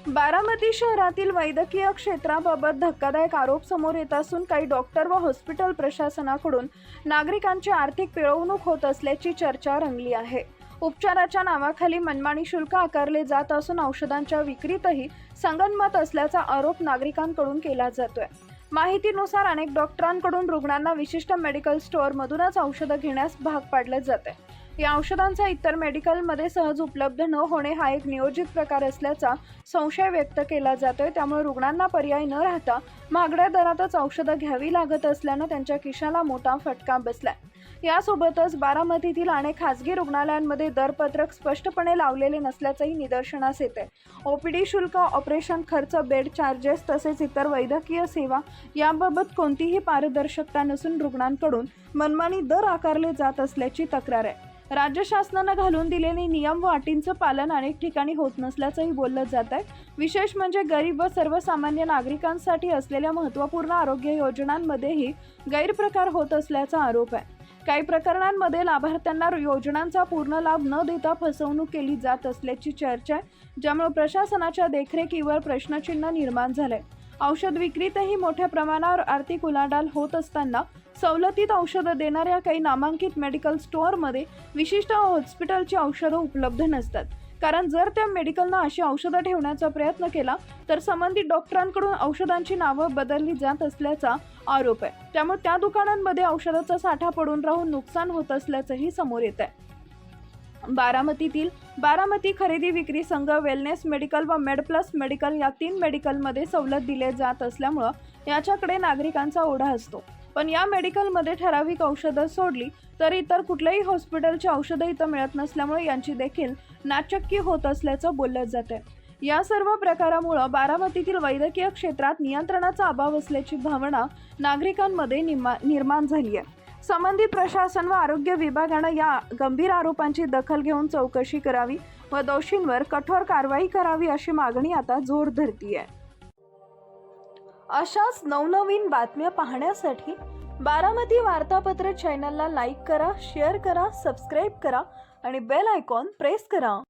बारामती शहरातील वैद्यकीय क्षेत्राबाबत धक्कादायक आरोप समोर येत असून काही डॉक्टर व हॉस्पिटल प्रशासनाकडून नागरिकांची आर्थिक पिळवणूक होत असल्याची चर्चा रंगली आहे। उपचाराच्या नावाखाली मनमानी शुल्क आकारले जात असून औषधांच्या विक्रीतही संगनमत असल्याचा आरोप नागरिकांकडून केला जातोय। माहितीनुसार अनेक डॉक्टरांकडून रुग्णांना विशिष्ट मेडिकल स्टोअरमधूनच औषधं घेण्यास भाग पाडले जाते। या औषधांचा इतर मेडिकलमध्ये सहज उपलब्ध न होणे हा एक नियोजित प्रकार असल्याचा संशय व्यक्त केला जातोय। त्यामुळे रुग्णांना पर्याय न राहता महागड्या दरातच औषधं घ्यावी लागत असल्यानं त्यांच्या खिशाला मोठा फटका बसलाय। यासोबतच बारामतीतील अनेक खासगी रुग्णालयांमध्ये दरपत्रक स्पष्टपणे लावलेले नसल्याचंही निदर्शनास येते। ओपीडी शुल्क, ऑपरेशन खर्च, बेड चार्जेस तसेच इतर वैद्यकीय सेवा याबाबत कोणतीही पारदर्शकता नसून रुग्णांकडून मनमानी दर आकारले जात असल्याची तक्रार आहे। राज्य शासनाने घालून दिलेले नियम व अटींचं पालन अनेक ठिकाणी होत नसल्याचंही बोललं जात आहे। विशेष म्हणजे गरीब व सर्वसामान्य नागरिकांसाठी असलेल्या महत्त्वपूर्ण आरोग्य योजनांमध्येही गैरप्रकार होत असल्याचा आरोप आहे। काही प्रकरणांमध्ये लाभार्थ्यांना योजनांचा पूर्ण लाभ न देता फसवणूक केली जात असल्याची चर्चा आहे, ज्यामुळे प्रशासनाच्या देखरेखीवर प्रश्नचिन्ह निर्माण झाले। औषध विक्रीतही मोठ्या प्रमाणावर आर्थिक उलाढाल होत असताना सवलतीत औषधं देणाऱ्या काही नामांकित मेडिकल स्टोअरमध्ये विशिष्ट हॉस्पिटलची औषधं उपलब्ध नसतात। कारण जर त्या मेडिकलनं अशी औषधं ठेवण्याचा प्रयत्न केला तर संबंधित डॉक्टरांकडून औषधांची नावं बदलली जात असल्याचा आरोप आहे। त्यामुळे त्या दुकानांमध्ये औषधाचा साठा पडून राहून नुकसान होत असल्याचंही समोर येत आहे। बारामतीतील बारामती खरेदी विक्री संघ, वेलनेस मेडिकल व मेडप्लस मेडिकल या 3 मेडिकलमध्ये सवलत दिले जात असल्यामुळे याच्याकडे नागरिकांचा ओढा असतो। पण या मेडिकलमध्ये ठराविक औषधं सोडली तर इतर कुठल्याही हॉस्पिटलची औषधं इथं मिळत नसल्यामुळे यांची देखील नाचक्की होत असल्याचं बोललं जाते। या सर्व प्रकारामुळे बारामतीतील वैद्यकीय क्षेत्रात नियंत्रणाचा अभाव असल्याची भावना नागरिकांमध्ये निर्माण झाली आहे। संबंधित प्रशासन व आरोग्य विभागाने या गंभीर आरोपांची दखल घेऊन चौकशी करावी व दोषींवर कठोर कारवाई करावी अशी मागणी आता जोर धरतीये। अशाच नवनवीन बातम्या पाहण्यासाठी बारामती वार्तापत्र चॅनलला लाईक करा, शेअर करा, सबस्क्राईब करा आणि बेल आयकॉन प्रेस करा।